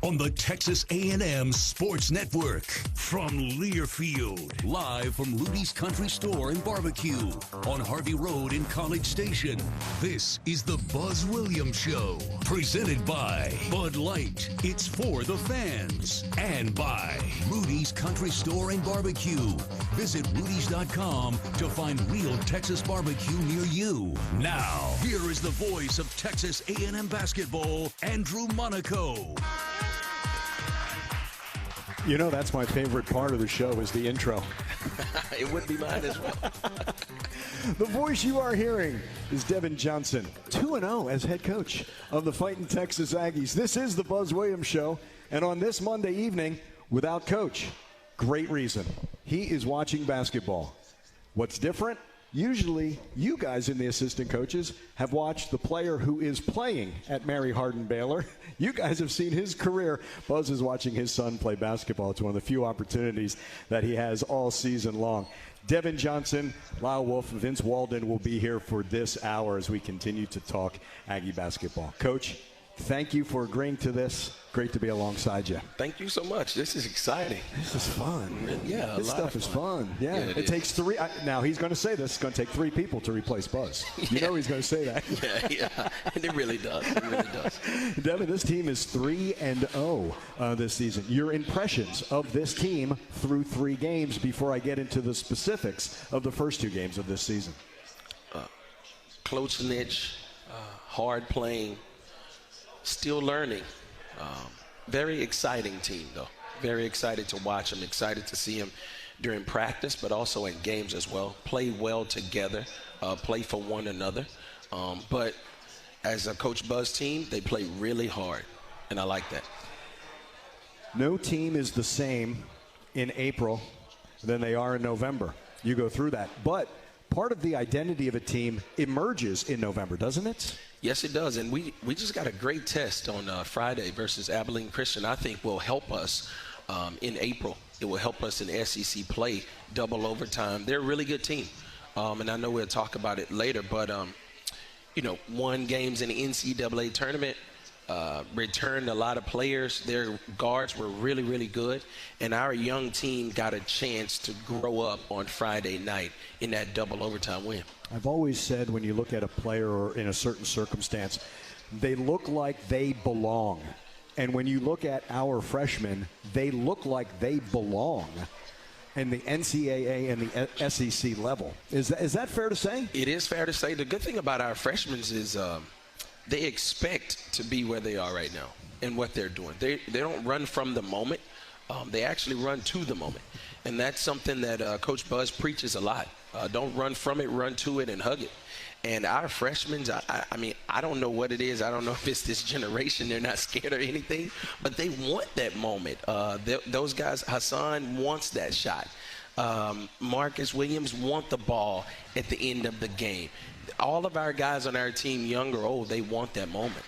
on the Texas A&M Sports Network. From Learfield, live from Rudy's Country Store and Barbecue on Harvey Road in College Station. This is the Buzz Williams Show, presented by Bud Light. It's for the fans. And by Rudy's Country Store and Barbecue. Visit rudys.com to find real Texas barbecue near you. Now, here is the voice of Texas A&M basketball, Andrew Monaco. You know, that's my favorite part of the show is the intro. It would be mine as well. The voice you are hearing is Devin Johnson, 2-0 as head coach of the Fighting Texas Aggies. This is the Buzz Williams Show, and on this Monday evening, without Coach, great reason. He is watching basketball. What's different? Usually, you guys in the assistant coaches have watched the player who is playing at Mary Hardin-Baylor. You guys have seen his career. Buzz is watching his son play basketball. It's one of the few opportunities that he has all season long. Devin Johnson, Lyle Wolf, and Vince Walden will be here for this hour as we continue to talk Aggie basketball. Coach, thank you for agreeing to this. Great to be alongside you. Thank you so much. This is exciting. This is fun. Yeah, this stuff is fun. Yeah, it takes three. Now he's going to say this. It's going to take three people to replace Buzz. You know he's going to say that. Yeah, and it really does. It really does. Devin, this team is 3-0 this season. Your impressions of this team through 3 games before I get into the specifics of the first 2 games of this season. Close-knit, hard playing, still learning. Very exciting team, though. Very excited to watch them. Excited to see them during practice, but also in games as well. Play well together. Play for one another. But as a Coach Buzz team, they play really hard, and I like that. No team is the same in April than they are in November. You go through that. But part of the identity of a team emerges in November, doesn't it? Yes, it does. And we just got a great test on Friday versus Abilene Christian. I think will help us in April. It will help us in SEC play, double overtime. They're a really good team. And I know we'll talk about it later. But, won games in the NCAA tournament. Returned a lot of players. Their guards were really, really good. And our young team got a chance to grow up on Friday night in that double overtime win. I've always said when you look at a player or in a certain circumstance, they look like they belong. And when you look at our freshmen, they look like they belong in the NCAA and the SEC level. Is that fair to say? It is fair to say. The good thing about our freshmen is they expect to be where they are right now and what they're doing. They don't run from the moment. They actually run to the moment. And that's something that Coach Buzz preaches a lot. Don't run from it, run to it, and hug it. And our freshmen, I don't know what it is. I don't know if it's this generation. They're not scared or anything, but they want that moment. Those guys, Hassan wants that shot. Marcus Williams want the ball at the end of the game. All of our guys on our team, young or old, they want that moment.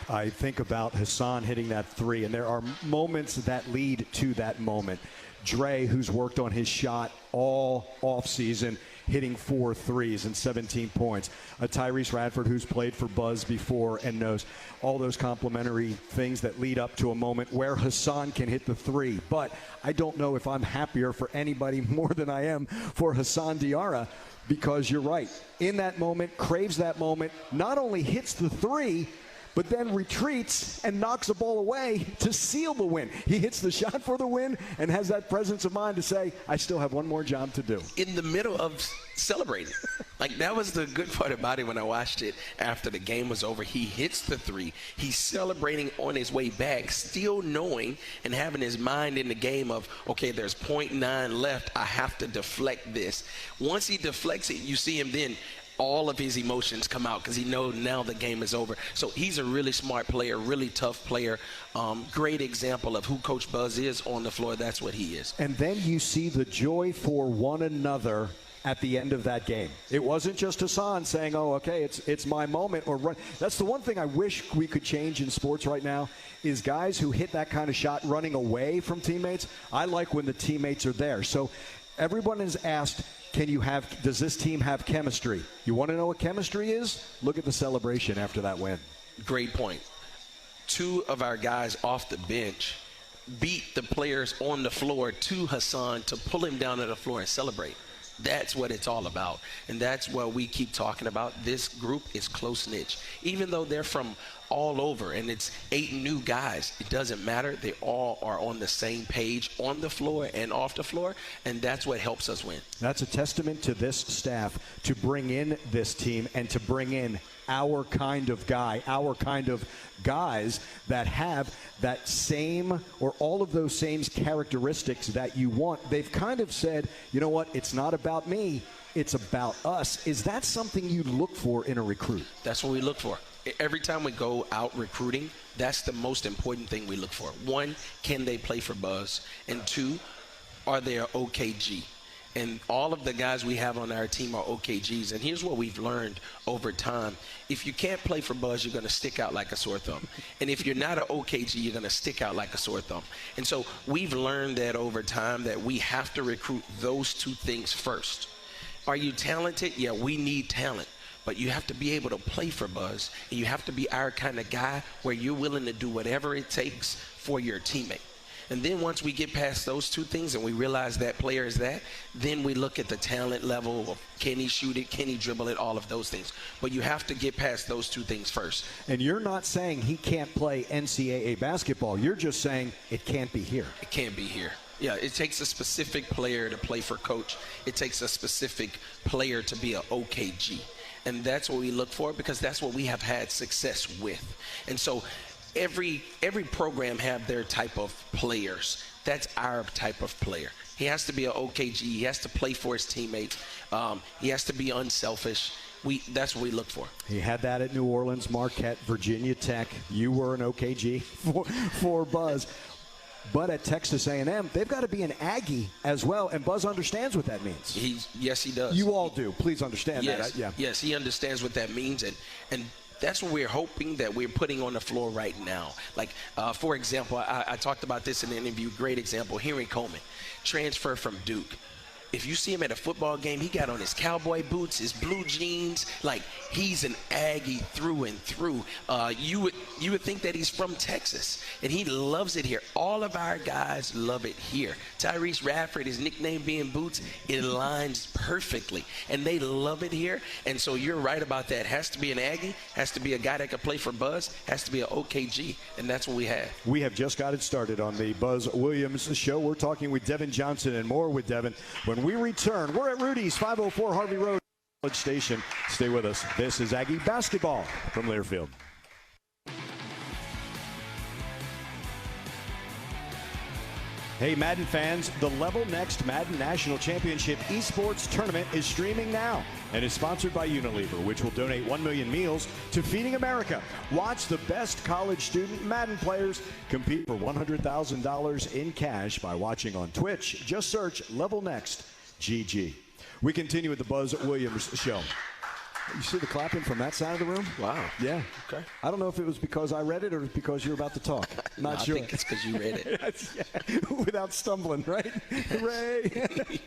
I think about Hassan hitting that 3, and there are moments that lead to that moment. Dre, who's worked on his shot all offseason, hitting 4 threes and 17 points. Tyrese Radford, who's played for Buzz before and knows all those complimentary things that lead up to a moment where Hassan can hit the 3. But I don't know if I'm happier for anybody more than I am for Hassan Diarra, because you're right. In that moment, craves that moment, not only hits the 3, but then retreats and knocks the ball away to seal the win. He hits the shot for the win and has that presence of mind to say, I still have one more job to do. In the middle of celebrating. Like, that was the good part about it when I watched it after the game was over. He hits the 3. He's celebrating on his way back, still knowing and having his mind in the game of, okay, there's 0.9 left. I have to deflect this. Once he deflects it, you see him then all of his emotions come out because he knows now the game is over. So he's a really smart player, really tough player. Great example of who Coach Buzz is on the floor. That's what he is. And then you see the joy for one another at the end of that game. It wasn't just Hassan saying, oh, okay, it's my moment. Or run. That's the one thing I wish we could change in sports right now is guys who hit that kind of shot running away from teammates. I like when the teammates are there. So everyone is asked, does this team have chemistry? You want to know what chemistry is? Look at the celebration after that win. Great point. 2 of our guys off the bench beat the players on the floor to Hassan to pull him down to the floor and celebrate. That's what it's all about. And that's what we keep talking about. This group is close-knit. Even though they're from all over and it's 8 new guys, it doesn't matter. They all are on the same page on the floor and off the floor, and that's what helps us win. That's a testament to this staff to bring in this team and to bring in our kind of guy, our kind of guys that have that same or all of those same characteristics that you want. They've kind of said, you know what, it's not about me, it's about us. Is that something you look for in a recruit? That's what we look for. Every time we go out recruiting, that's the most important thing we look for. 1, can they play for Buzz? And 2, are they an OKG? And all of the guys we have on our team are OKGs. And here's what we've learned over time. If you can't play for Buzz, you're going to stick out like a sore thumb. And if you're not an OKG, you're going to stick out like a sore thumb. And so we've learned that over time that we have to recruit those 2 things first. Are you talented? Yeah, we need talent. But you have to be able to play for Buzz. And you have to be our kind of guy where you're willing to do whatever it takes for your teammate. And then once we get past those 2 things and we realize that player is that, then we look at the talent level of can he shoot it, can he dribble it, all of those things. But you have to get past those 2 things first. And you're not saying he can't play NCAA basketball. You're just saying it can't be here. It can't be here. Yeah, it takes a specific player to play for coach. It takes a specific player to be an OKG. And that's what we look for because that's what we have had success with. And so every program have their type of players. That's our type of player. He has to be an OKG. He has to play for his teammates. He has to be unselfish. That's what we look for. He had that at New Orleans, Marquette, Virginia Tech. You were an OKG for Buzz. But at Texas A&M, they've got to be an Aggie as well, and Buzz understands what that means. Yes, he does. You all do. Please understand that. Yeah. Yes, he understands what that means, and that's what we're hoping that we're putting on the floor right now. Like, for example, I talked about this in the interview. Great example, Henry Coleman, transfer from Duke. If you see him at a football game, he got on his cowboy boots, his blue jeans, like he's an Aggie through and through. You would think that he's from Texas, and he loves it here. All of our guys love it here. Tyrese Radford, his nickname being Boots, it aligns perfectly, and they love it here. And so you're right about that. Has to be an Aggie, has to be a guy that can play for Buzz, has to be an OKG, and that's what we have. We have just got it started on the Buzz Williams Show. We're talking with Devin Johnson and more with Devin. When we return, we're at Rudy's, 504 Harvey Road, College Station. Stay with us. This is Aggie basketball from Learfield. Hey, Madden fans, the Level Next Madden National Championship Esports Tournament is streaming now and is sponsored by Unilever, which will donate 1 million meals to Feeding America. Watch the best college student Madden players compete for $100,000 in cash by watching on Twitch. Just search Level Next GG. We continue with the Buzz Williams Show. You see the clapping from that side of the room? Wow. Yeah. Okay. I don't know if it was because I read it or because you're about to talk. Not sure. I think it's because you read it. Yeah, without stumbling, right? Hooray.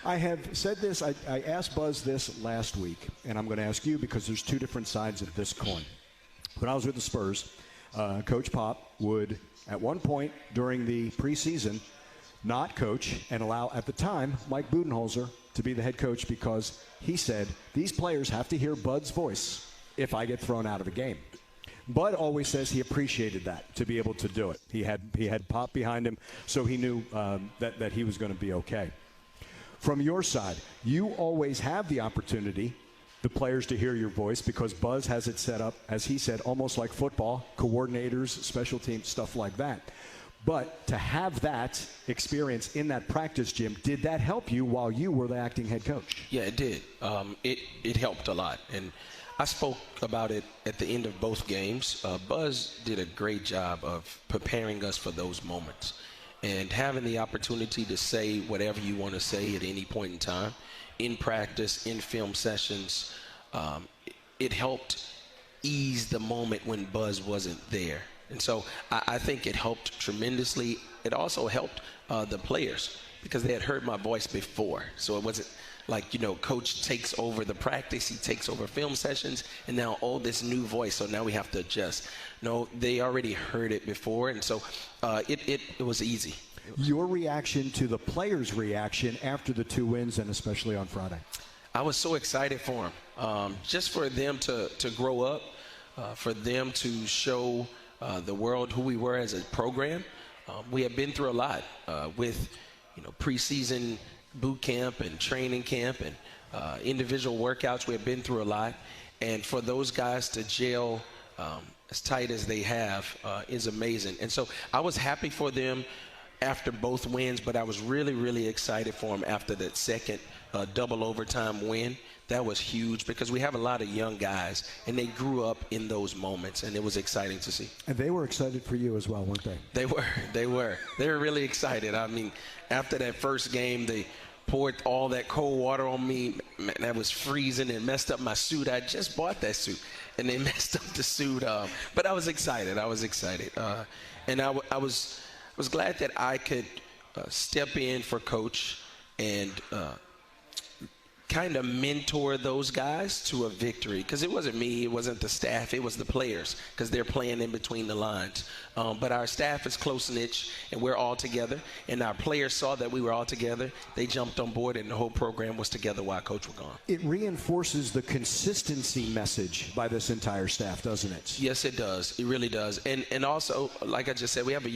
I have said this. I asked Buzz this last week, and I'm going to ask you because there's 2 different sides of this coin. When I was with the Spurs, Coach Pop would, at one point during the preseason, not coach and allow, at the time, Mike Budenholzer to be the head coach because he said, these players have to hear Bud's voice if I get thrown out of a game. Bud always says he appreciated that, to be able to do it. He had Pop behind him, so he knew that he was going to be okay. From your side, you always have the opportunity, the players, to hear your voice because Buzz has it set up, as he said, almost like football, coordinators, special teams, stuff like that. But to have that experience in that practice gym, did that help you while you were the acting head coach? Yeah, it did. It helped a lot. And I spoke about it at the end of both games. Buzz did a great job of preparing us for those moments and having the opportunity to say whatever you want to say at any point in time, in practice, in film sessions. It helped ease the moment when Buzz wasn't there. And so I think it helped tremendously. It also helped the players because they had heard my voice before. So it wasn't like, coach takes over the practice, he takes over film sessions, and now, this new voice, so now we have to adjust. No, they already heard it before, and so it was easy. Your reaction to the players' reaction after the 2 wins, and especially on Friday? I was so excited for them, just for them to grow up, for them to show the world who we were as a program. We have been through a lot with, preseason boot camp and training camp and individual workouts. We have been through a lot, and for those guys to gel as tight as they have is amazing. And so I was happy for them after both wins, but I was really, really excited for them after that second double overtime win. That was huge because we have a lot of young guys, and they grew up in those moments, and it was exciting to see. And they were excited for you as well, weren't they? They were really excited. I mean, after that first game, they poured all that cold water on me. Man, that was freezing and messed up my suit. I just bought that suit, and they messed up the suit. But I was excited. And I was glad that I could step in for Coach and kind of mentor those guys to a victory, because it wasn't me, it wasn't the staff, it was the players, because they're playing in between the lines. But our staff is close-knit, and we're all together, and our players saw that we were all together. They jumped on board, and the whole program was together while Coach was gone. It reinforces the consistency message by this entire staff, doesn't it? Yes, it does. It really does. And also, like I just said, we have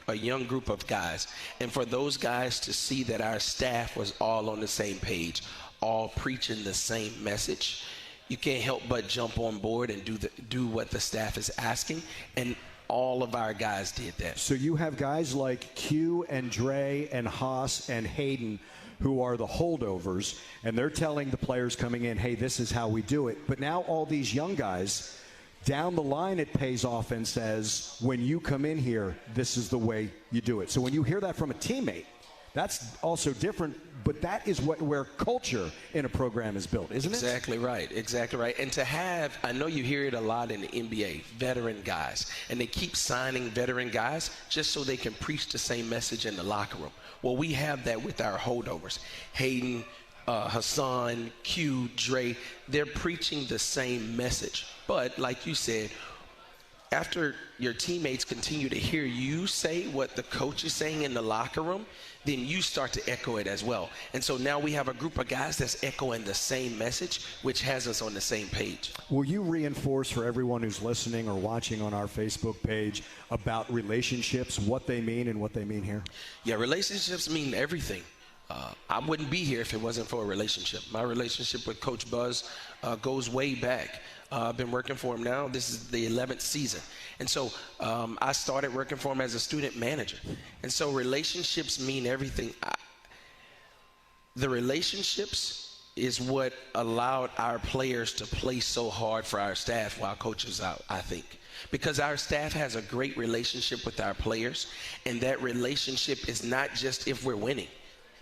a young group of guys, and for those guys to see that our staff was all on the same page, all preaching the same message, you can't help but jump on board and do what the staff is asking, and all of our guys did that. So you have guys like Q and Dre and Haas and Hayden who are the holdovers, and they're telling the players coming in, hey, this is how we do it. But now all these young guys, down the line it pays off and says, when you come in here, this is the way you do it. So when you hear that from a teammate, that's also different, but that is where culture in a program is built, isn't it? Exactly right. And to have, I know you hear it a lot in the NBA, veteran guys, and they keep signing veteran guys just so they can preach the same message in the locker room. Well, we have that with our holdovers. Hayden, Hassan, Q, Dre, they're preaching the same message. But like you said, after your teammates continue to hear you say what the coach is saying in the locker room, then you start to echo it as well. And so now we have a group of guys that's echoing the same message, which has us on the same page. Will you reinforce for everyone who's listening or watching on our Facebook page about relationships, what they mean and what they mean here? Yeah, relationships mean everything. I wouldn't be here if it wasn't for a relationship. My relationship with Coach Buzz goes way back. I've been working for him now. This is the 11th season. And so I started working for him as a student manager. And so relationships mean everything. The relationships is what allowed our players to play so hard for our staff while Coach was out, I think. Because our staff has a great relationship with our players, and that relationship is not just if we're winning.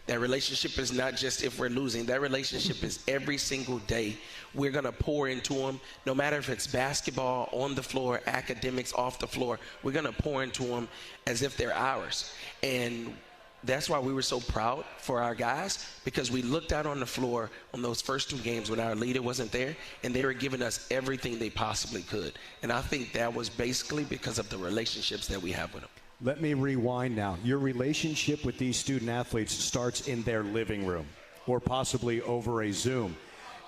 That relationship is not just if we're losing. That relationship is every single day. We're going to pour into them, no matter if it's basketball, on the floor, academics, off the floor. We're going to pour into them as if they're ours. And that's why we were so proud for our guys, because we looked out on the floor on those first 2 games when our leader wasn't there, and they were giving us everything they possibly could. And I think that was basically because of the relationships that we have with them. Let me rewind now. Your relationship with these student athletes starts in their living room or possibly over a Zoom.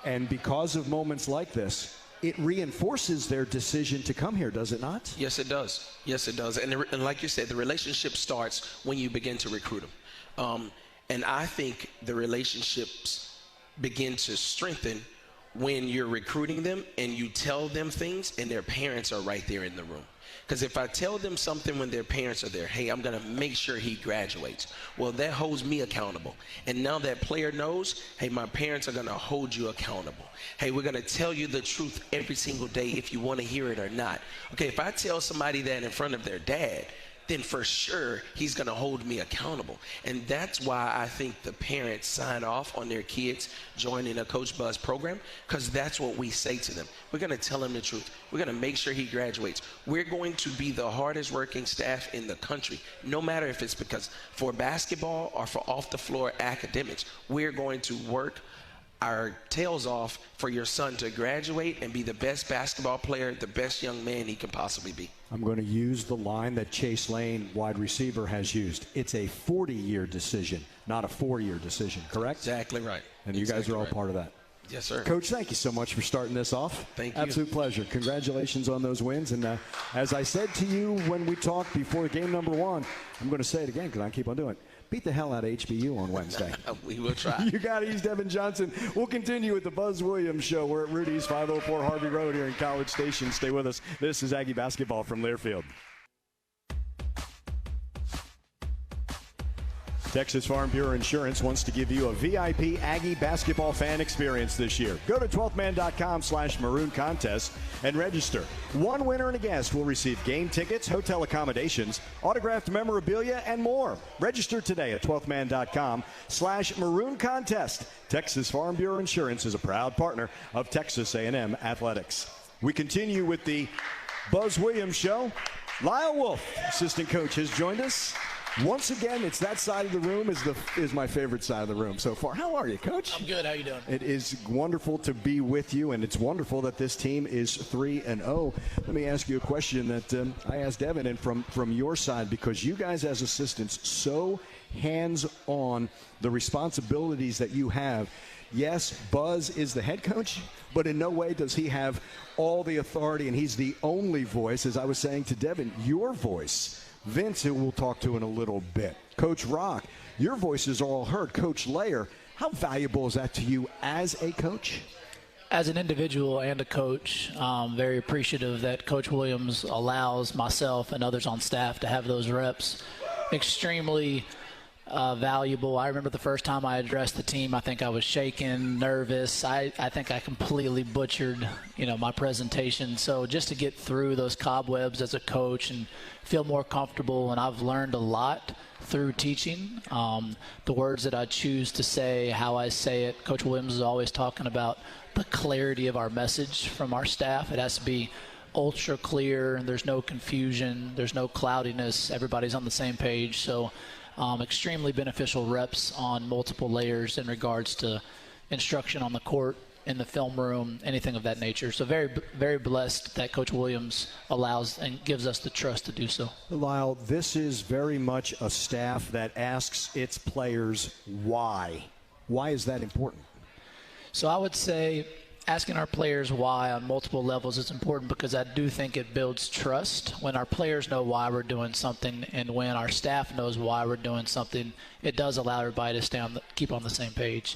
And because of moments like this, it reinforces their decision to come here, does it not? Yes, it does. Yes, it does. And like you said, the relationship starts when you begin to recruit them. And I think the relationships begin to strengthen when you're recruiting them and you tell them things and their parents are right there in the room. Because if I tell them something when their parents are there, hey, I'm going to make sure he graduates, well, that holds me accountable. And now that player knows, hey, my parents are going to hold you accountable. Hey, we're going to tell you the truth every single day if you want to hear it or not. Okay, if I tell somebody that in front of their dad, then for sure he's going to hold me accountable. And that's why I think the parents sign off on their kids joining a Coach Buzz program, because that's what we say to them. We're going to tell him the truth. We're going to make sure he graduates. We're going to be the hardest working staff in the country, no matter if it's because for basketball or for off the floor academics. We're going to work our tails off for your son to graduate and be the best basketball player, the best young man he can possibly be. I'm going to use the line that Chase Lane, wide receiver, has used. It's a 40-year decision, not a 4-year decision, correct? Exactly right. And you guys are all part of that. Yes, sir. Coach, thank you so much for starting this off. Thank you. Absolute pleasure. Congratulations on those wins. And as I said to you when we talked before game number 1, I'm going to say it again because I keep on doing it. Beat the hell out of HBU on Wednesday. We will try. You got it. He's Devin Johnson. We'll continue with the Buzz Williams Show. We're at Rudy's 504 Harvey Road here in College Station. Stay with us. This is Aggie basketball from Learfield. Texas Farm Bureau Insurance wants to give you a VIP Aggie basketball fan experience this year. Go to 12thman.com/maroon contest and register. One winner and a guest will receive game tickets, hotel accommodations, autographed memorabilia, and more. Register today at 12thman.com/maroon contest. Texas Farm Bureau Insurance is a proud partner of Texas A&M Athletics. We continue with the Buzz Williams Show. Lyle Wolf, assistant coach, has joined us. Once again, it's that side of the room is my favorite side of the room so far. How are you, Coach? I'm good. How you doing? It is wonderful to be with you, and it's wonderful that this team is 3-0. Let me ask you a question that I asked Devin, and from your side, because you guys as assistants so hands-on the responsibilities that you have. Yes, Buzz is the head coach, but in no way does he have all the authority, and he's the only voice. As I was saying to Devin, your voice. Vince, who we'll talk to in a little bit. Coach Rock, your voices are all heard. Coach Layer, how valuable is that to you as a coach? As an individual and a coach, I'm very appreciative that Coach Williams allows myself and others on staff to have those reps. Extremely valuable. I remember the first time I addressed the team, I think I was shaken, nervous. I think I completely butchered, my presentation. So just to get through those cobwebs as a coach and feel more comfortable, and I've learned a lot through teaching. The words that I choose to say, how I say it. Coach Williams is always talking about the clarity of our message from our staff. It has to be ultra clear. There's no confusion. There's no cloudiness. Everybody's on the same page. So extremely beneficial reps on multiple layers in regards to instruction on the court, in the film room, anything of that nature. So very, very blessed that Coach Williams allows and gives us the trust to do so. Lyle, this is very much a staff that asks its players why. Why is that important? So I would say asking our players why on multiple levels is important because I do think it builds trust. When our players know why we're doing something and when our staff knows why we're doing something, it does allow everybody to keep on the same page.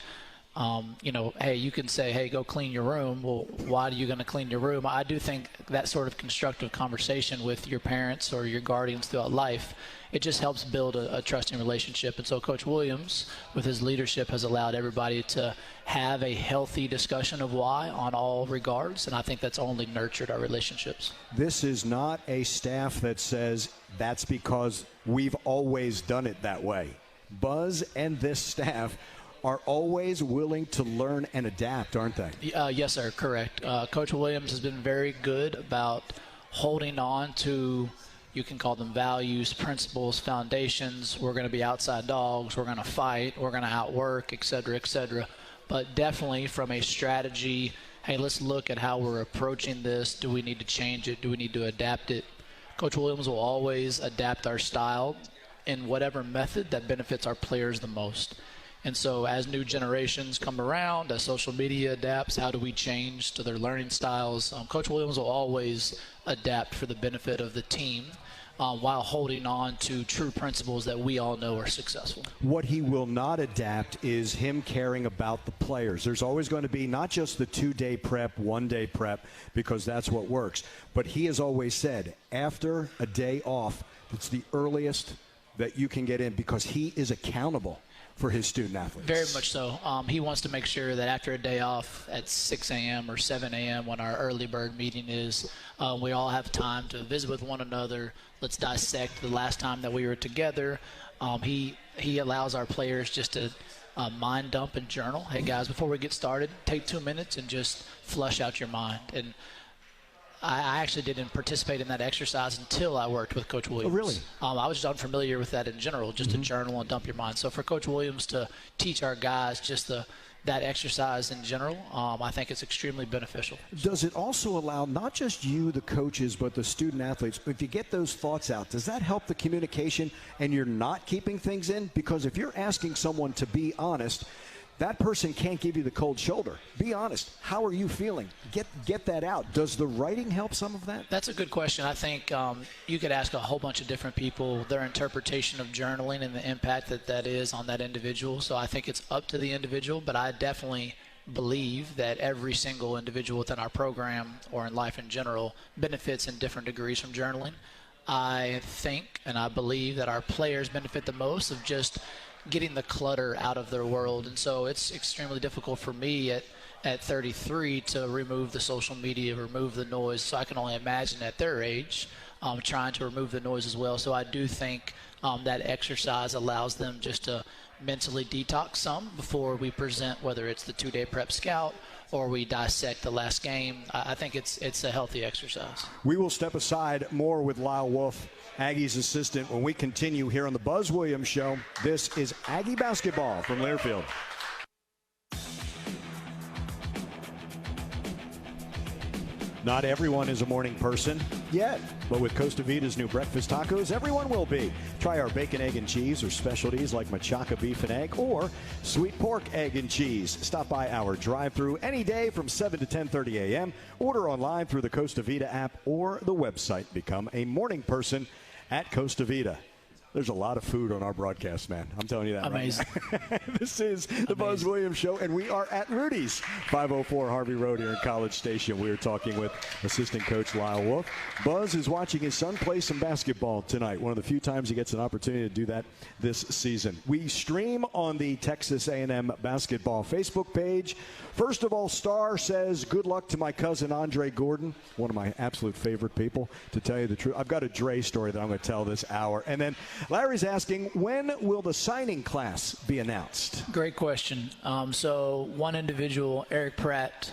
Hey, you can say, hey, go clean your room. Well, why are you going to clean your room? I do think that sort of constructive conversation with your parents or your guardians throughout life, it just helps build a trusting relationship. And so Coach Williams, with his leadership, has allowed everybody to have a healthy discussion of why on all regards, and I think that's only nurtured our relationships. This is not a staff that says that's because we've always done it that way. Buzz and this staff are always willing to learn and adapt, aren't they? Yes, sir, correct. Coach Williams has been very good about holding on to, you can call them values, principles, foundations. We're going to be outside dogs. We're going to fight. We're going to outwork, et cetera, et cetera. But definitely from a strategy, hey, let's look at how we're approaching this. Do we need to change it? Do we need to adapt it? Coach Williams will always adapt our style in whatever method that benefits our players the most. And so as new generations come around, as social media adapts, how do we change to their learning styles? Coach Williams will always adapt for the benefit of the team while holding on to true principles that we all know are successful. What he will not adapt is him caring about the players. There's always going to be not just the 2-day prep, 1-day prep, because that's what works. But he has always said, after a day off, it's the earliest that you can get in because he is accountable for his student athletes. Very much so. He wants to make sure that after a day off at 6 a.m. or 7 a.m. when our early bird meeting is, we all have time to visit with one another. Let's dissect the last time that we were together. He allows our players just to mind dump and journal. Hey, guys, before we get started, take 2 minutes and just flush out your mind. And I actually didn't participate in that exercise until I worked with Coach Williams. Oh, really? I was just unfamiliar with that in general, just to journal and dump your mind. So for Coach Williams to teach our guys just the that exercise in general, I think it's extremely beneficial. Does it also allow not just you, the coaches, but the student athletes, if you get those thoughts out, does that help the communication and you're not keeping things in? Because if you're asking someone to be honest, that person can't give you the cold shoulder. Be honest. How are you feeling? Get that out. Does the writing help some of that? That's a good question. I think you could ask a whole bunch of different people their interpretation of journaling and the impact that is on that individual. So I think it's up to the individual, but I definitely believe that every single individual within our program or in life in general benefits in different degrees from journaling. I think and I believe that our players benefit the most of just getting the clutter out of their world. And so it's extremely difficult for me at 33 to remove the social media, remove the noise. So I can only imagine at their age trying to remove the noise as well. So I do think that exercise allows them just to mentally detox some before we present, whether it's the 2-day prep scout or we dissect the last game. I think it's a healthy exercise. We will step aside more with Lyle Wolf, Aggies assistant, when we continue here on the Buzz Williams Show. This is Aggie basketball from Learfield. Not everyone is a morning person yet, but with Costa Vida's new breakfast tacos, everyone will be. Try our bacon, egg, and cheese or specialties like machaca beef and egg or sweet pork, egg, and cheese. Stop by our drive-thru any day from 7 to 10:30 a.m. Order online through the Costa Vida app or the website. Become a morning person at Costa Vida. There's a lot of food on our broadcast, man. I'm telling you that. Amazing. Right now. This is the Buzz Williams Show, and we are at Rudy's, 504 Harvey Road here in College Station. We are talking with assistant coach Lyle Wolf. Buzz is watching his son play some basketball tonight. One of the few times he gets an opportunity to do that this season. We stream on the Texas A&M basketball Facebook page. First of all, Star says, good luck to my cousin Andre Gordon, one of my absolute favorite people, to tell you the truth. I've got a Dre story that I'm going to tell this hour. And then Larry's asking, when will the signing class be announced? Great question. So one individual, Eric Pratt,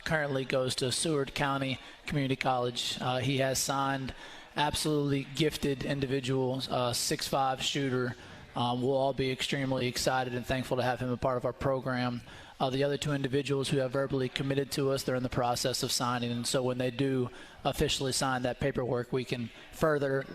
currently goes to Seward County Community College. He has signed, absolutely gifted individual, 6'5" shooter. We'll all be extremely excited and thankful to have him a part of our program. The other two individuals who have verbally committed to us, they're in the process of signing. And so when they do officially sign that paperwork, we can further,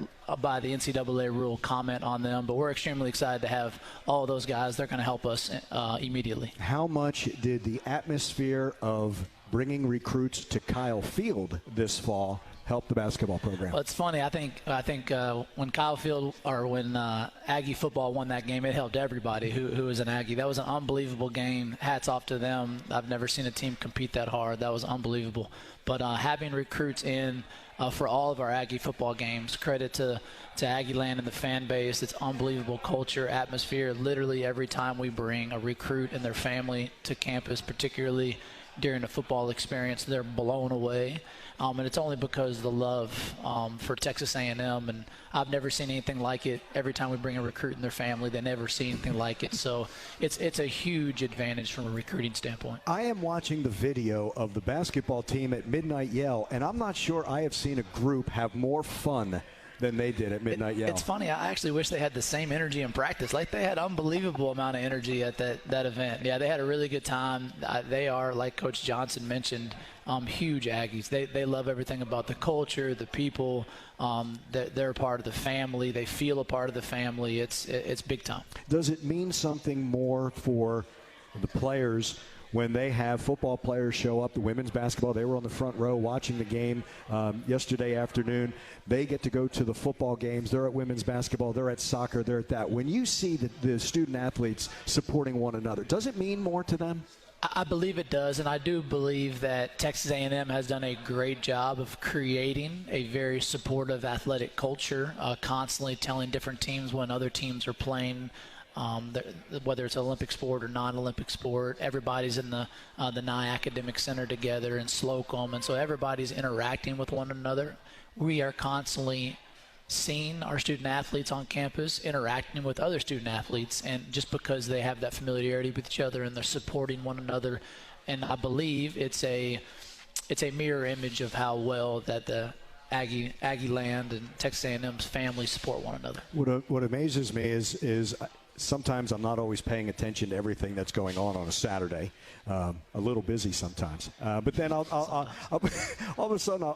by the NCAA rule, comment on them. But we're extremely excited to have all those guys. They're going to help us immediately. How much did the atmosphere of bringing recruits to Kyle Field this fall help the basketball program? Well, it's funny. I think when Kyle Field or when Aggie football won that game, it helped everybody who was an Aggie. That was an unbelievable game. Hats off to them. I've never seen a team compete that hard. That was unbelievable. But having recruits in for all of our Aggie football games, credit to Aggie Land and the fan base. It's unbelievable culture, atmosphere. Literally every time we bring a recruit and their family to campus, particularly during a football experience, they're blown away. And it's only because of the love for Texas A&M, and I've never seen anything like it. Every time we bring a recruit and their family, they never see anything like it. So it's a huge advantage from a recruiting standpoint. I am watching the video of the basketball team at Midnight Yell, and I'm not sure I have seen a group have more fun than they did at Midnight Yell. It's funny. I actually wish they had the same energy in practice. Like, they had unbelievable amount of energy at that event. Yeah, they had a really good time. They are, like Coach Johnson mentioned, huge Aggies. They love everything about the culture, the people. They're a part of the family. They feel a part of the family. It's big time. Does it mean something more for the players when they have football players show up, the women's basketball? They were on the front row watching the game yesterday afternoon. They get to go to the football games. They're at women's basketball. They're at soccer. They're at that. When you see the student athletes supporting one another, does it mean more to them? I believe it does, and I do believe that Texas A&M has done a great job of creating a very supportive athletic culture, constantly telling different teams when other teams are playing, whether it's Olympic sport or non-Olympic sport. Everybody's in the Nye Academic Center together in Slocum, and so everybody's interacting with one another. We are constantly seeing our student athletes on campus interacting with other student athletes, and just because they have that familiarity with each other and they're supporting one another, and I believe it's a mirror image of how well that the Aggie Land and Texas A&M's family support one another. What amazes me is sometimes I'm not always paying attention to everything that's going on a Saturday. A little busy sometimes. But then I'll all of a sudden,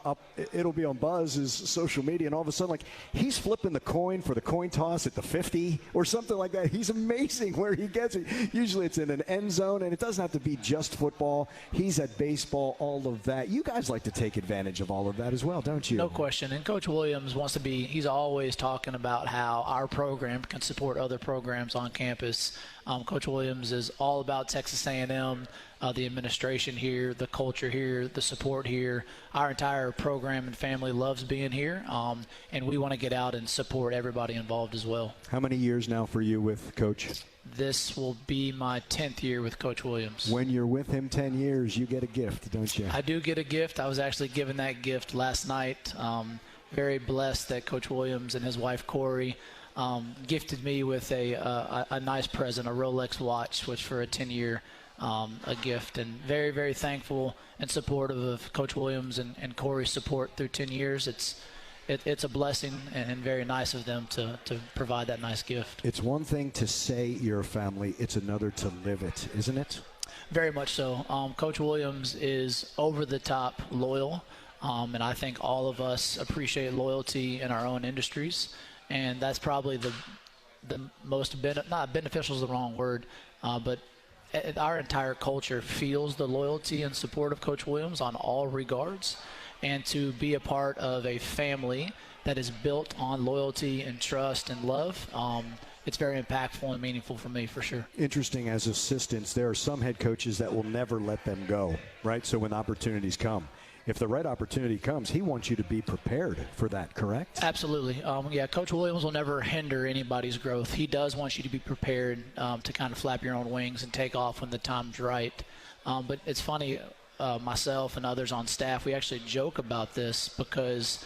it'll be on Buzz's social media, and all of a sudden, like, he's flipping the coin for the coin toss at the 50 or something like that. He's amazing where he gets it. Usually it's in an end zone, and it doesn't have to be just football. He's at baseball, all of that. You guys like to take advantage of all of that as well, don't you? No question. And Coach Williams wants to be, he's always talking about how our program can support other programs on campus. Coach Williams is all about Texas A&M, the administration here, the culture here, the support here. Our entire program and family loves being here, and we want to get out and support everybody involved as well. How many years now for you with Coach? This will be my 10th year with Coach Williams. When you're with him 10 years, you get a gift, don't you? I do get a gift. I was actually given that gift last night. Very blessed that Coach Williams and his wife Corey gifted me with a nice present, a Rolex watch, which for a 10-year a gift, and very, very thankful and supportive of Coach Williams and Corey's support through 10 years. It's a blessing and very nice of them to provide that nice gift. It's one thing to say you're a family, it's another to live it, isn't it? Very much so. Coach Williams is over the top loyal, and I think all of us appreciate loyalty in our own industries. And that's probably the most, not beneficial is the wrong word, but our entire culture feels the loyalty and support of Coach Williams on all regards. And to be a part of a family that is built on loyalty and trust and love, it's very impactful and meaningful for me, for sure. Interesting, as assistants, there are some head coaches that will never let them go, right? So when opportunities come, if the right opportunity comes, he wants you to be prepared for that, correct? Absolutely. Yeah, Coach Williams will never hinder anybody's growth. He does want you to be prepared to kind of flap your own wings and take off when the time's right. But it's funny, myself and others on staff, we actually joke about this because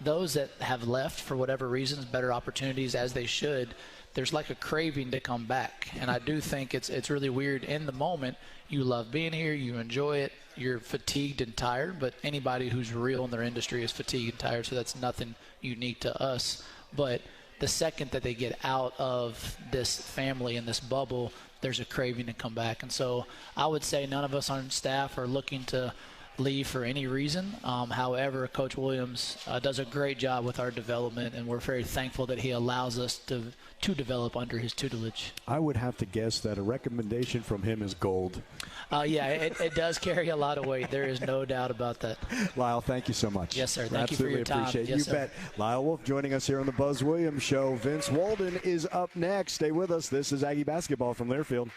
those that have left for whatever reasons, better opportunities, as they should, there's like a craving to come back. And I do think it's really weird in the moment. You love being here, you enjoy it, you're fatigued and tired, but anybody who's real in their industry is fatigued and tired, so that's nothing unique to us. But the second that they get out of this family and this bubble, there's a craving to come back. And so I would say none of us on staff are looking to leave for any reason. However, Coach Williams does a great job with our development, and we're very thankful that he allows us to develop under his tutelage. I would have to guess that a recommendation from him is gold. Yeah, it does carry a lot of weight. There is no doubt about that. Lyle, thank you so much. Yes, sir. Thank you for your time. Absolutely appreciate it. Yes, you sir. bet. Lyle Wolf joining us here on the Buzz Williams Show. Vince Walden is up next. Stay with us. This is Aggie basketball from Learfield.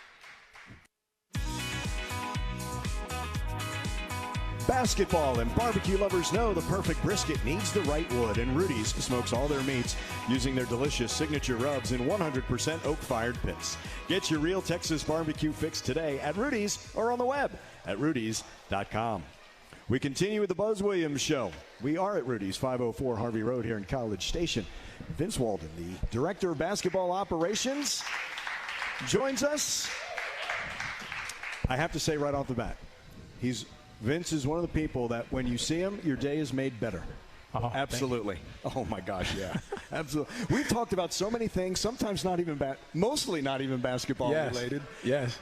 Basketball and barbecue lovers know the perfect brisket needs the right wood, and Rudy's smokes all their meats using their delicious signature rubs in 100% oak-fired pits. Get your real Texas barbecue fix today at Rudy's or on the web at rudys.com. We continue with the Buzz Williams Show. We are at Rudy's, 504 Harvey Road here in College Station. Vince Walden, the Director of Basketball Operations, joins us. I have to say right off the bat, Vince is one of the people that when you see him, your day is made better. Oh, absolutely. Oh, my gosh, yeah. Absolutely. We've talked about so many things, sometimes not even mostly not even basketball related. Yes.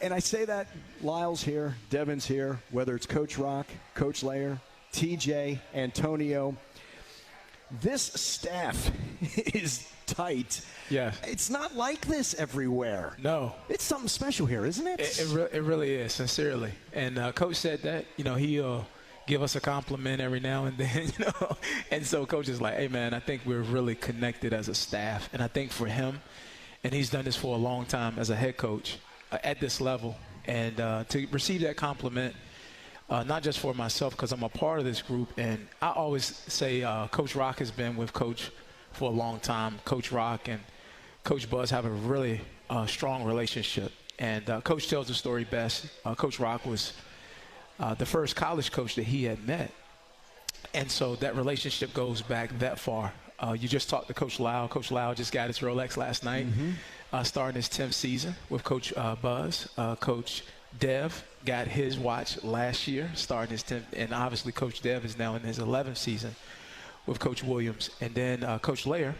And I say that Lyle's here, Devin's here, whether it's Coach Rock, Coach Layer, TJ, Antonio. This staff is tight. Yeah. It's not like this everywhere. No. It's something special here, isn't it? It really is, sincerely. And Coach said that, he'll give us a compliment every now and then, And so Coach is like, hey, man, I think we're really connected as a staff. And I think for him, and he's done this for a long time as a head coach at this level, and to receive that compliment, not just for myself because I'm a part of this group. And I always say Coach Rock has been with Coach for a long time. Coach Rock and Coach Buzz have a really strong relationship. And Coach tells the story best. Coach Rock was the first college coach that he had met. And so that relationship goes back that far. You just talked to Coach Lyle. Coach Lyle just got his Rolex last night, starting his 10th season with Coach Buzz. Coach Dev got his watch last year, starting his 10th. And obviously Coach Dev is now in his 11th season with Coach Williams. And then Coach Layer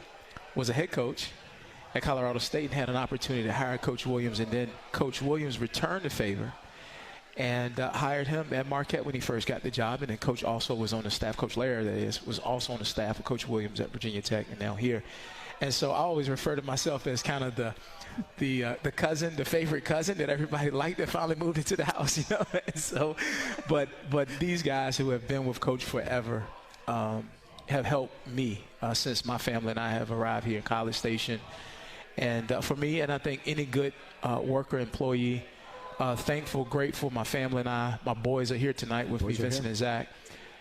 was a head coach at Colorado State and had an opportunity to hire Coach Williams, and then Coach Williams returned the favor and hired him at Marquette when he first got the job. And then Coach also was on the staff. Coach Lair, that is, was also on the staff of Coach Williams at Virginia Tech and now here. And so I always refer to myself as kind of the cousin, the favorite cousin that everybody liked that finally moved into the house, you know. And so, but these guys who have been with Coach forever have helped me since my family and I have arrived here in College Station. And for me, and I think any good worker, employee, thankful, grateful, my family and I, my boys are here tonight with me, Vincent and Zach.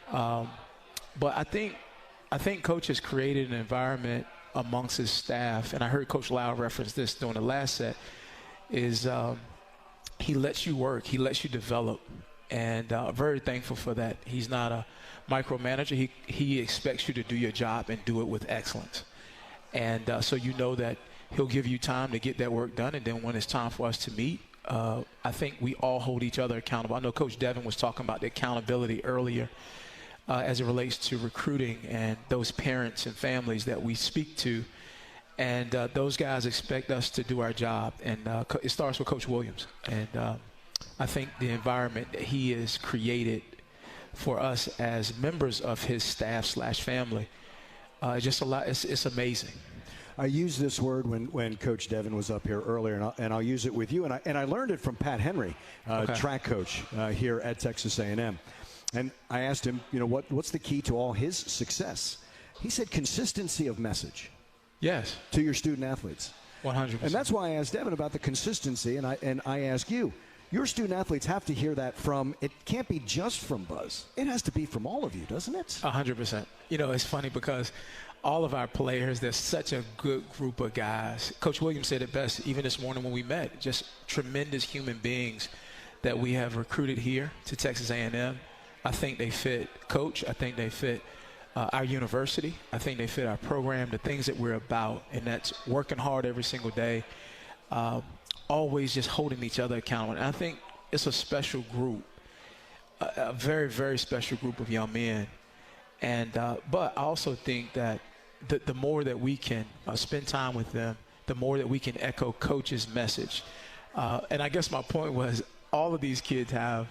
But I think Coach has created an environment amongst his staff, and I heard Coach Lyle reference this during the last set, is he lets you work, he lets you develop, and very thankful for that. He's not a micromanager. He expects you to do your job and do it with excellence. And so you know that he'll give you time to get that work done, and then when it's time for us to meet, I think we all hold each other accountable. I know Coach Devin was talking about the accountability earlier as it relates to recruiting and those parents and families that we speak to. And those guys expect us to do our job. And it starts with Coach Williams. And I think the environment that he has created for us as members of his staff/family, just a lot. It's amazing. I used this word when Coach Devin was up here earlier, and I'll use it with you. And I learned it from Pat Henry, track coach here at Texas A&M. And I asked him, you know, what's the key to all his success? He said consistency of message. Yes. To your student athletes. 100%. And that's why I asked Devin about the consistency, and I ask you. Your student athletes have to hear that from, it can't be just from Buzz. It has to be from all of you, doesn't it? 100%. You know, it's funny because all of our players, there's such a good group of guys. Coach Williams said it best even this morning when we met, just tremendous human beings that we have recruited here to Texas A&M. I think they fit Coach. I think they fit our university. I think they fit our program, the things that we're about, and that's working hard every single day, always just holding each other accountable. And I think it's a special group, a very, very special group of young men. And but I also think that the more that we can spend time with them, the more that we can echo Coach's message. And I guess my point was all of these kids have,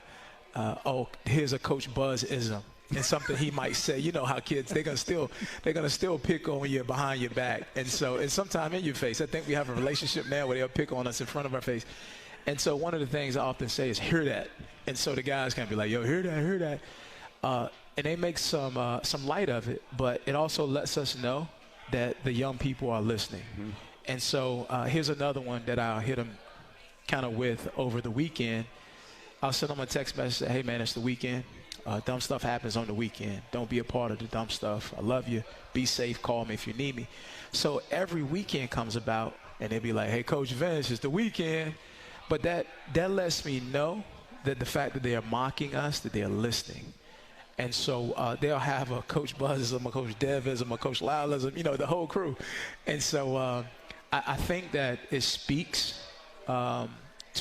here's a Coach Buzz-ism. And something he might say, you know how kids, they're gonna still pick on you behind your back, and sometimes in your face. I think we have a relationship now where they'll pick on us in front of our face. And so one of the things I often say is, hear that. And so the guys can be like, yo, hear that. And they make some light of it, but it also lets us know that the young people are listening. Mm-hmm. And so here's another one that I'll hit them kind of with over the weekend. I'll send them a text message, say, hey, man, it's the weekend. Dumb stuff happens on the weekend. Don't be a part of the dumb stuff. I love you. Be safe. Call me if you need me. So every weekend comes about, and they'll be like, hey, Coach Vince, it's the weekend. But that lets me know that the fact that they are mocking us, that they are listening. And so they'll have a Coach Buzzism, a Coach Devism, a Coach Lyleism, you know, the whole crew. And so I think that it speaks to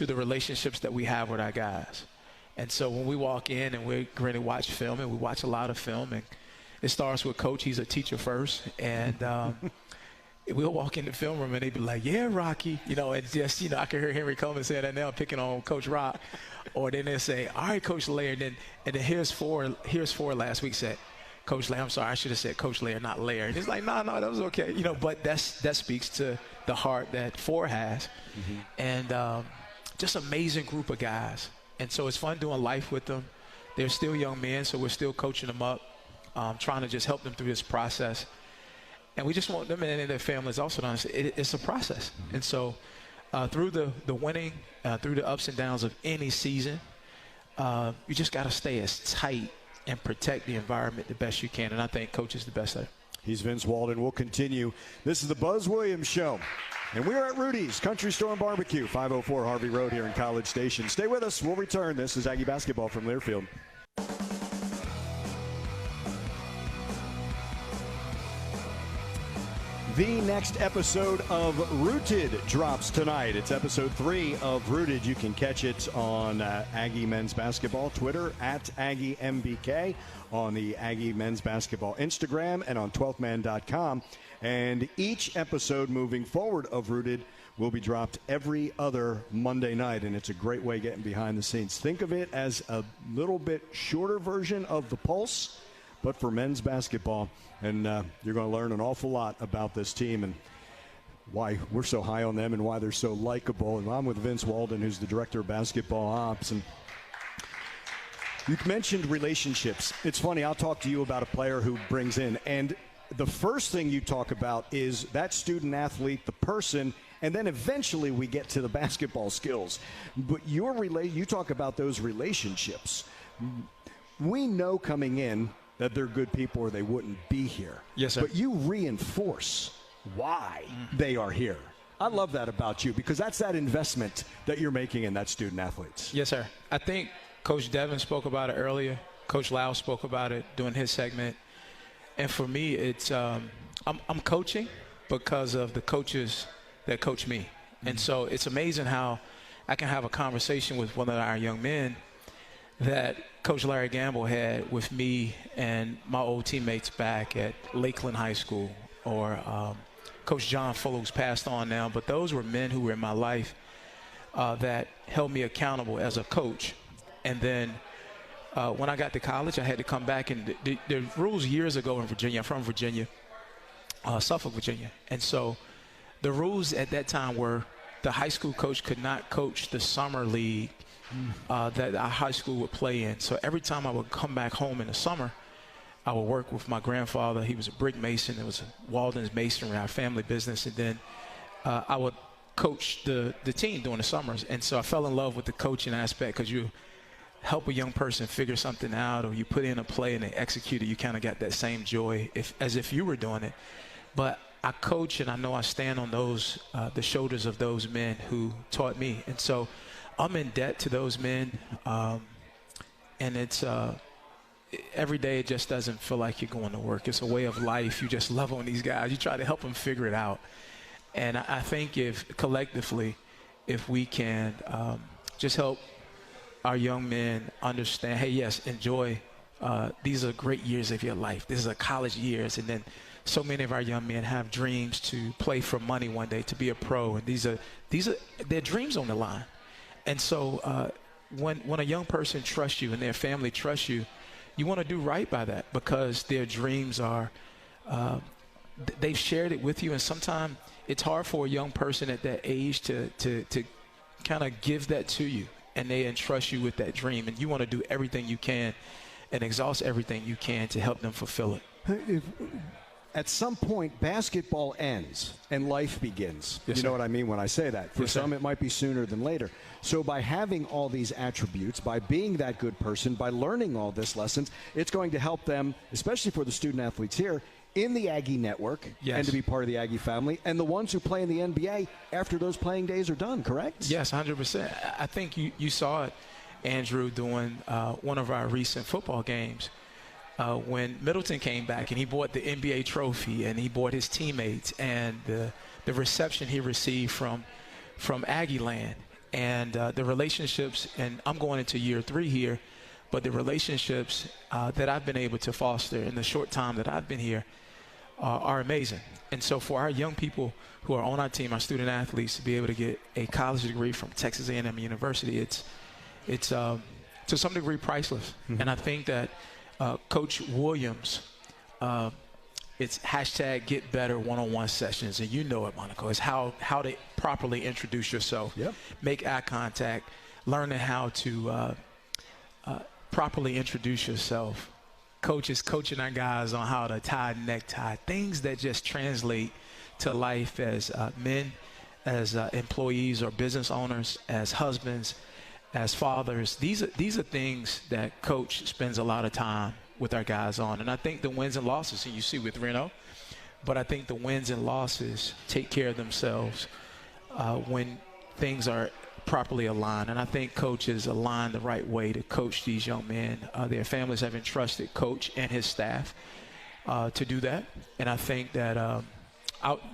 the relationships that we have with our guys. And so when we walk in and we're going to watch film, and we watch a lot of film, and it starts with Coach. He's a teacher first. And we'll walk in the film room, and they'd be like, yeah, Rocky. You know, and just, you know, I can hear Henry Coleman saying that now, picking on Coach Rock. Or then they'll say, all right, Coach Lair. And then here's four last week said, Coach Lair, I'm sorry, I should have said Coach Lair, not Lair. And he's like, no, that was okay. You know, but that speaks to the heart that Four has. Mm-hmm. And just amazing group of guys. And so it's fun doing life with them. They're still young men, so we're still coaching them up, trying to just help them through this process. And we just want them and their families also to understand it's a process. Mm-hmm. And so through the winning, through the ups and downs of any season, you just got to stay as tight and protect the environment the best you can. And I think Coach is the best at it. He's Vince Walden. We'll continue. This is the Buzz Williams Show. And we're at Rudy's Country Store and Barbecue, 504 Harvey Road here in College Station. Stay with us. We'll return. This is Aggie basketball from Learfield. The next episode of Rooted drops tonight. It's episode 3 of Rooted. You can catch it on Aggie Men's Basketball Twitter at AggieMBK, on the Aggie Men's Basketball Instagram, and on 12thman.com. And each episode moving forward of Rooted will be dropped every other Monday night, and it's a great way getting behind the scenes. Think of it as a little bit shorter version of The Pulse, but for men's basketball. And you're going to learn an awful lot about this team and why we're so high on them and why they're so likable. And I'm with Vince Walden, who's the director of basketball ops. And you mentioned relationships. It's funny, I'll talk to you about a player who brings in, and the first thing you talk about is that student athlete, the person, and then eventually we get to the basketball skills. But you talk about those relationships. We know coming in that they're good people or they wouldn't be here. Yes, sir. But you reinforce why they are here. I love that about you, because that's that investment that you're making in that student athletes. Yes, sir. I think Coach Devin spoke about it earlier. Coach Lyle spoke about it during his segment. And for me, it's I'm coaching because of the coaches that coach me. And so it's amazing how I can have a conversation with one of our young men that Coach Larry Gamble had with me and my old teammates back at Lakeland High School, or Coach John Fuller, who's passed on now. But those were men who were in my life that held me accountable as a coach. And then when I got to college, I had to come back. And the rules years ago in Virginia, I'm from Virginia, Suffolk, Virginia. And so the rules at that time were the high school coach could not coach the summer league that our high school would play in. So every time I would come back home in the summer, I would work with my grandfather. He was a brick mason. It was Walden's Masonry, our family business. And then I would coach the team during the summers. And so I fell in love with the coaching aspect, because you help a young person figure something out, or you put in a play and they execute it. You kind of got that same joy as if you were doing it. But I coach, and I know I stand on those the shoulders of those men who taught me. And so I'm in debt to those men, and it's every day it just doesn't feel like you're going to work. It's a way of life. You just love on these guys. You try to help them figure it out. And I think if collectively, if we can just help our young men understand, hey, yes, enjoy. These are great years of your life. This is a college years. And then so many of our young men have dreams to play for money one day, to be a pro. And these are their dreams on the line. And so when a young person trusts you and their family trusts you, you want to do right by that, because their dreams are, they've shared it with you. And sometimes it's hard for a young person at that age to kind of give that to you, and they entrust you with that dream. And you want to do everything you can and exhaust everything you can to help them fulfill it. At some point, basketball ends and life begins. Yes, you know sir. what I mean when I say that. For Yes, some, sir. it might be sooner than later. So by having all these attributes, by being that good person, by learning all this lessons, it's going to help them, especially for the student athletes here, in the Aggie network, Yes. and to be part of the Aggie family, and the ones who play in the NBA after those playing days are done, correct? Yes, 100%. I think you saw it, Andrew, during one of our recent football games. When Middleton came back and he bought the NBA trophy, and he bought his teammates, and the reception he received from Aggie land, and the relationships, and I'm going into year 3 here, but the relationships that I've been able to foster in the short time that I've been here are amazing. And so for our young people who are on our team, our student athletes, to be able to get a college degree from Texas A&M University, it's to some degree priceless. Mm-hmm. And I think that Coach Williams, it's hashtag get better one-on-one sessions. And you know it, Monaco. It's how to properly introduce yourself, Yep. Make eye contact, learning how to properly introduce yourself. Coaches coaching our guys on how to tie a necktie, things that just translate to life as men, as employees or business owners, as husbands, as fathers. These are things that Coach spends a lot of time with our guys on. And I think the wins and losses, and you see with Reno, but I think the wins and losses take care of themselves when things are properly aligned. And I think Coach is aligned the right way to coach these young men. Their families have entrusted Coach and his staff to do that. And I think that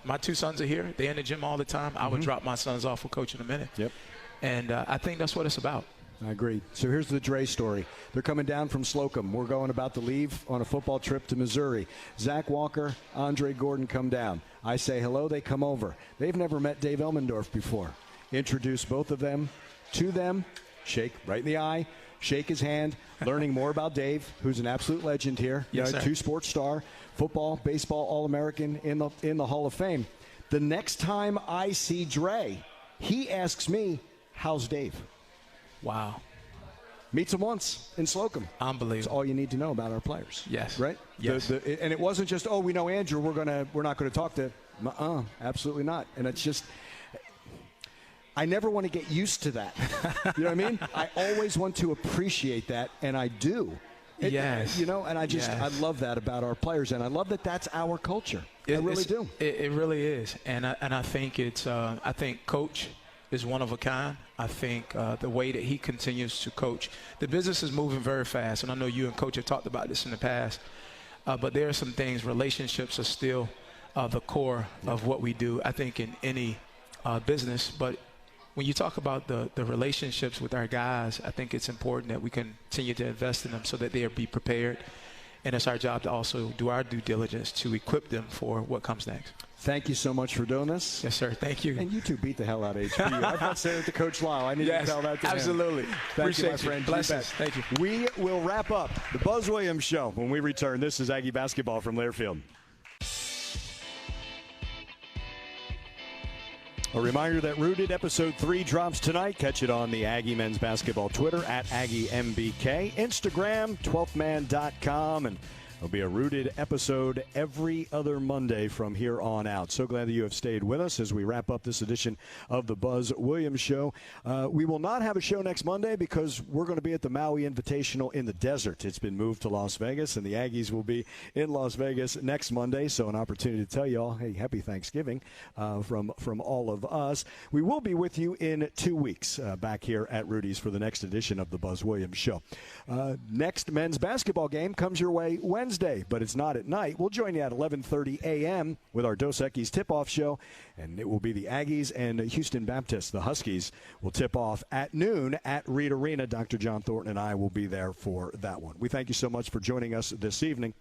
my two sons are here. They're in the gym all the time. I would drop my sons off for Coach in a minute. Yep. And I think that's what it's about. I agree. So here's the Dre story. They're coming down from Slocum. We're going about to leave on a football trip to Missouri. Zach Walker, Andre Gordon come down. I say hello. They come over. They've never met Dave Elmendorf before. Introduce both of them to them. Shake right in the eye. Shake his hand. Learning more about Dave, who's an absolute legend here. Yes, sir. Two-sport star, football, baseball, All-American in the Hall of Fame. The next time I see Dre, he asks me, how's Dave? Wow. Meets him once in Slocum. Unbelievable. That's all you need to know about our players. Yes. Right? Yes. And it wasn't just, we know Andrew, we're not going to talk to him. Absolutely not. And it's just, I never want to get used to that. You know what I mean? I always want to appreciate that, and I do. Yes. And I love that about our players, and I love that that's our culture. I really do. It really is. And I think I think Coach is one of a kind. I think the way that he continues to coach. The business is moving very fast, and I know you and Coach have talked about this in the past, but there are some things, relationships are still the core of what we do, I think, in any business. But when you talk about the relationships with our guys, I think it's important that we continue to invest in them so that they'll be prepared. And it's our job to also do our due diligence to equip them for what comes next. Thank you so much for doing this. Yes, sir. Thank you. And you two beat the hell out of HBU. I've not said it to Coach Lyle. I need to tell that to him. Absolutely. Thank you, my friend. Blessings. Thank you. We will wrap up the Buzz Williams Show when we return. This is Aggie Basketball from Learfield. A reminder that Rooted Episode 3 drops tonight. Catch it on the Aggie Men's Basketball Twitter at AggieMBK, Instagram, 12thman.com, and there'll be a Rooted episode every other Monday from here on out. So glad that you have stayed with us as we wrap up this edition of the Buzz Williams Show. We will not have a show next Monday because we're going to be at the Maui Invitational in the desert. It's been moved to Las Vegas, and the Aggies will be in Las Vegas next Monday. So an opportunity to tell you all, hey, happy Thanksgiving from all of us. We will be with you in 2 weeks back here at Rudy's for the next edition of the Buzz Williams Show. Next men's basketball game comes your way Wednesday, but it's not at night. We'll join you at 11:30 a.m. with our Dos Equis tip-off show, and it will be the Aggies and Houston Baptist. The Huskies will tip off at noon at Reed Arena. Dr. John Thornton and I will be there for that one. We thank you so much for joining us this evening.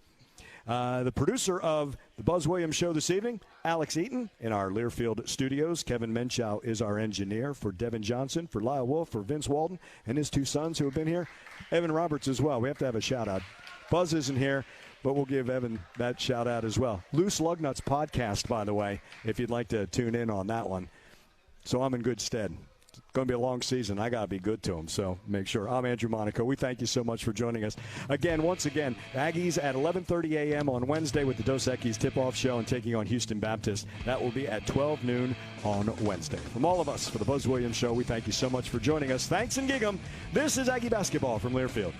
The producer of the Buzz Williams Show this evening, Alex Eaton, in our Learfield studios. Kevin Menchow is our engineer. For Devin Johnson, for Lyle Wolf, for Vince Walden, and his two sons who have been here. Evan Roberts as well. We have to have a shout-out. Buzz isn't here, but we'll give Evan that shout-out as well. Loose Lugnuts podcast, by the way, if you'd like to tune in on that one. So I'm in good stead. It's going to be a long season. I got to be good to them, so make sure. I'm Andrew Monaco. We thank you so much for joining us. Once again, Aggies at 11:30 a.m. on Wednesday with the Dos Equis tip-off show and taking on Houston Baptist. That will be at 12 noon on Wednesday. From all of us for the Buzz Williams Show, we thank you so much for joining us. Thanks and gig 'em. This is Aggie Basketball from Learfield.